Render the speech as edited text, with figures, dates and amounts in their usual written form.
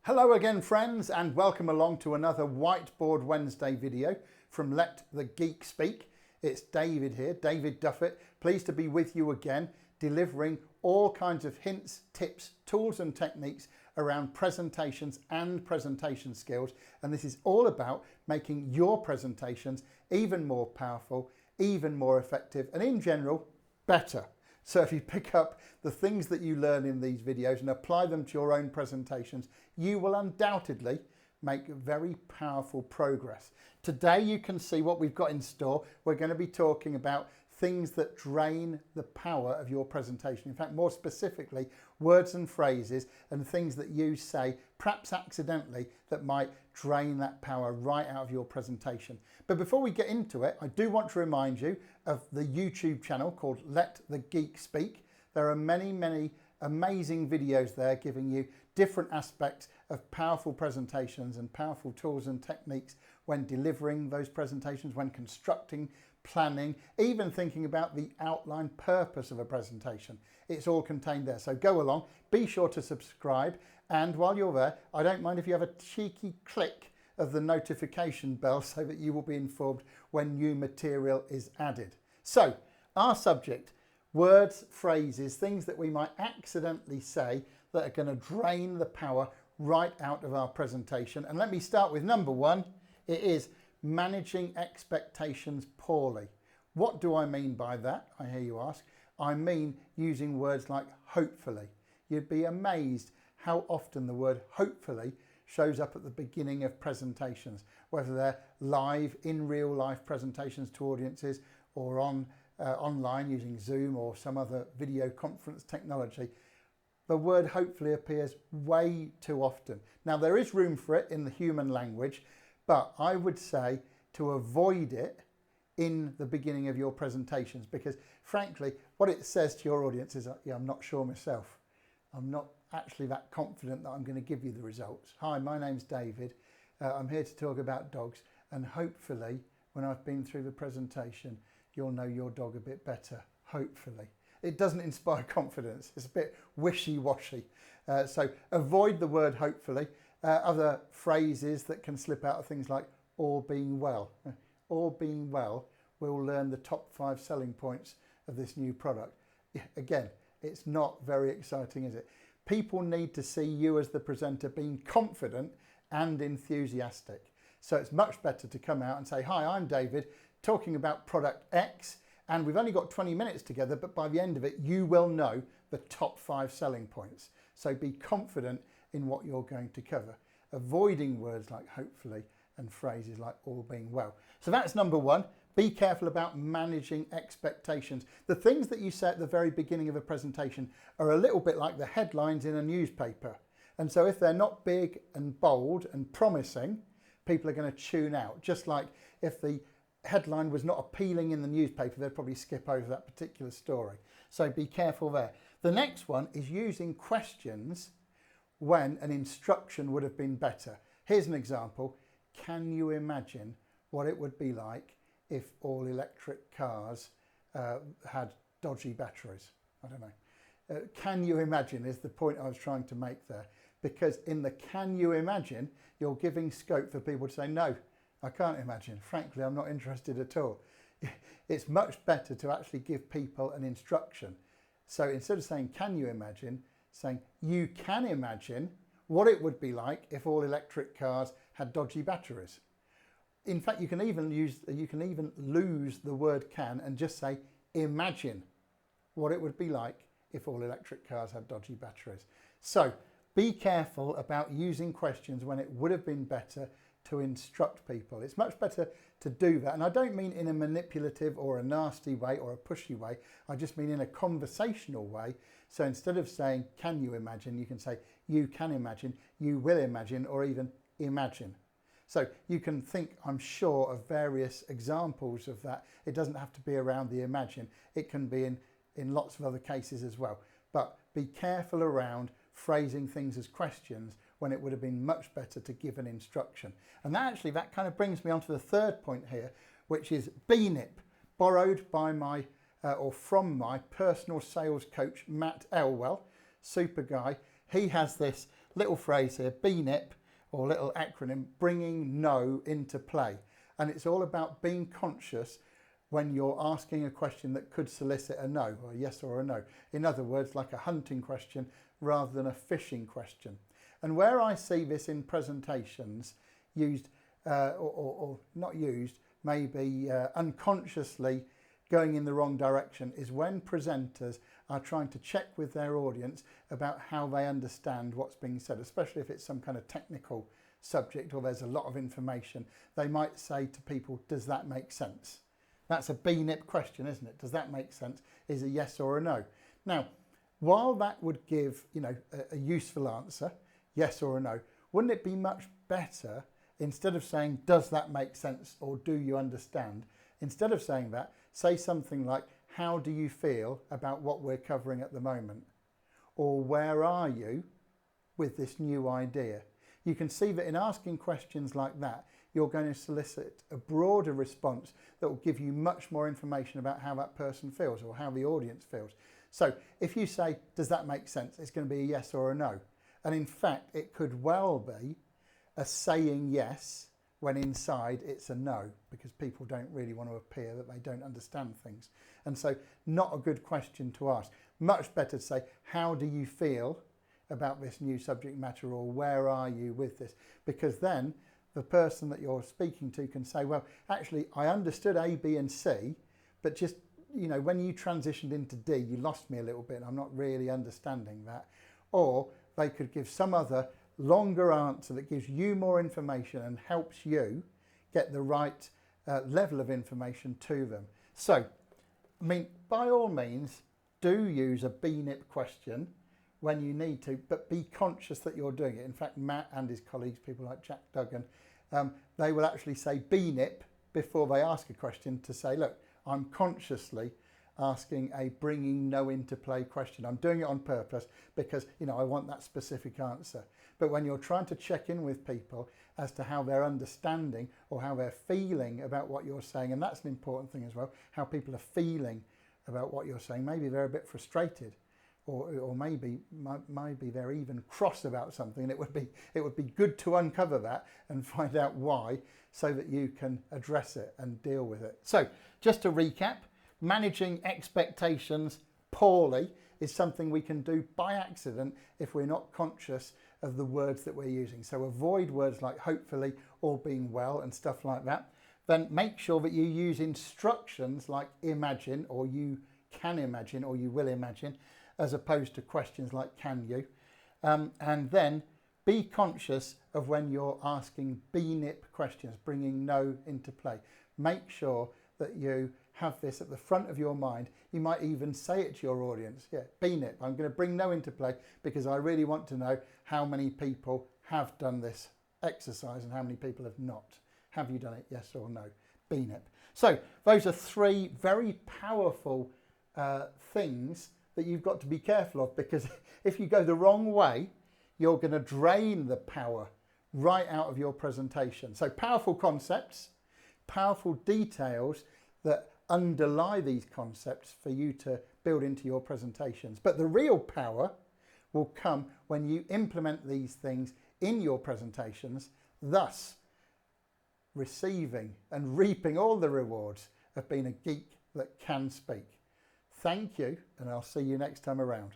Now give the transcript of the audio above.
Hello again friends, and welcome along to another Whiteboard Wednesday video from Let the Geek Speak. It's David here, David Duffett, pleased to be with you again, delivering all kinds of hints, tips, tools and techniques around presentations and presentation skills. And this is all about making your presentations even more powerful, even more effective, and in general, better. So if you pick up the things that you learn in these videos and apply them to your own presentations, you will undoubtedly make very powerful progress. Today you can see what we've got in store. We're going to be talking about things that drain the power of your presentation. In fact, more specifically, words and phrases and things that you say, perhaps accidentally, that might drain that power right out of your presentation. But before we get into it, I do want to remind you of the YouTube channel called Let the Geek Speak. There are many, many amazing videos there giving you different aspects of powerful presentations and powerful tools and techniques when delivering those presentations, when constructing, planning, even thinking about the outline purpose of a presentation. It's all contained there. So go along, be sure to subscribe, and while you're there, I don't mind if you have a cheeky click of the notification bell so that you will be informed when new material is added. So our subject, words, phrases, things that we might accidentally say that are going to drain the power right out of our presentation. And let me start with number one. It is managing expectations poorly. What do I mean by that? I hear you ask. I mean using words like hopefully. You'd be amazed how often the word hopefully shows up at the beginning of presentations, whether they're live in real life presentations to audiences or online using Zoom or some other video conference technology. The word hopefully appears way too often. Now there is room for it in the human language, but I would say to avoid it in the beginning of your presentations, because frankly, what it says to your audience is, yeah, I'm not sure myself. I'm not actually that confident that I'm going to give you the results. Hi, my name's David. I'm here to talk about dogs, and hopefully when I've been through the presentation, you'll know your dog a bit better, hopefully. It doesn't inspire confidence. It's a bit wishy-washy. So avoid the word hopefully. Other phrases that can slip out are things like all being well. All being well, we'll learn the top 5 selling points of this new product. Again, it's not very exciting, is it? People need to see you as the presenter being confident and enthusiastic. So it's much better to come out and say, hi, I'm David, talking about product X, and we've only got 20 minutes together, but by the end of it, you will know the top 5 selling points. So be confident in what you're going to cover, avoiding words like hopefully and phrases like all being well. So that's number one. Be careful about managing expectations. The things that you say at the very beginning of a presentation are a little bit like the headlines in a newspaper. And so if they're not big and bold and promising, people are going to tune out. Just like if the headline was not appealing in the newspaper, they'd probably skip over that particular story. So be careful there. The next one is using questions when an instruction would have been better. Here's an example. Can you imagine what it would be like if all electric cars had dodgy batteries? I don't know. Can you imagine is the point I was trying to make there. Because in the can you imagine, you're giving scope for people to say, no, I can't imagine. Frankly, I'm not interested at all. It's much better to actually give people an instruction. So instead of saying, can you imagine, saying, you can imagine what it would be like if all electric cars had dodgy batteries. In fact, you can even lose the word can and just say, imagine what it would be like if all electric cars had dodgy batteries. So be careful about using questions when it would have been better to instruct people. It's much better to do that. And I don't mean in a manipulative or a nasty way or a pushy way. I just mean in a conversational way. So instead of saying, can you imagine, you can say, you can imagine, you will imagine, or even imagine. So you can think, I'm sure, of various examples of that. It doesn't have to be around the imagine. It can be in lots of other cases as well. But be careful around phrasing things as questions when it would have been much better to give an instruction. And that kind of brings me on to the third point here, which is BNIP, borrowed by my or from my personal sales coach, Matt Elwell, super guy. He has this little phrase here, BNIP, or little acronym, bringing no into play. And it's all about being conscious when you're asking a question that could solicit a no, or a yes or a no. In other words, like a hunting question rather than a fishing question. And where I see this in presentations used, or not used, maybe unconsciously going in the wrong direction, is when presenters are trying to check with their audience about how they understand what's being said, especially if it's some kind of technical subject or there's a lot of information. They might say to people, does that make sense? That's a BNIP question, isn't it? Does that make sense? Is a yes or a no? Now, while that would give, you know, a useful answer, yes or a no, wouldn't it be much better, instead of saying, does that make sense, or do you understand? Instead of saying that, say something like, how do you feel about what we're covering at the moment? Or where are you with this new idea? You can see that in asking questions like that, you're going to solicit a broader response that will give you much more information about how that person feels or how the audience feels. So if you say, does that make sense? It's going to be a yes or a no. And in fact, it could well be a saying yes when inside it's a no, because people don't really want to appear that they don't understand things. And so not a good question to ask. Much better to say, how do you feel about this new subject matter, or where are you with this? Because then the person that you're speaking to can say, well, actually, I understood A, B and C, but just, you know, when you transitioned into D, you lost me a little bit and I'm not really understanding that. Or they could give some other longer answer that gives you more information and helps you get the right level of information to them. So, I mean, by all means, do use a BNIP question when you need to, but be conscious that you're doing it. In fact, Matt and his colleagues, people like Jack Duggan, they will actually say BNIP before they ask a question to say, look, I'm consciously asking a bringing no into play question. I'm doing it on purpose because, you know, I want that specific answer. But when you're trying to check in with people as to how they're understanding or how they're feeling about what you're saying, and that's an important thing as well, how people are feeling about what you're saying. Maybe they're a bit frustrated, or maybe they're even cross about something, and it would be good to uncover that and find out why, so that you can address it and deal with it. So just to recap, managing expectations poorly is something we can do by accident if we're not conscious of the words that we're using. So avoid words like hopefully, or being well, and stuff like that. Then make sure that you use instructions like imagine, or you can imagine, or you will imagine, as opposed to questions like can you. And then be conscious of when you're asking BNIP questions, bringing no into play. Make sure that you have this at the front of your mind. You might even say it to your audience. Yeah, BNIP, I'm going to bring no into play because I really want to know how many people have done this exercise and how many people have not. Have you done it, yes or no? BNIP. So those are three very powerful things that you've got to be careful of, because if you go the wrong way, you're going to drain the power right out of your presentation. So powerful concepts, powerful details that underlie these concepts for you to build into your presentations. But the real power will come when you implement these things in your presentations, thus receiving and reaping all the rewards of being a geek that can speak. Thank you, and I'll see you next time around.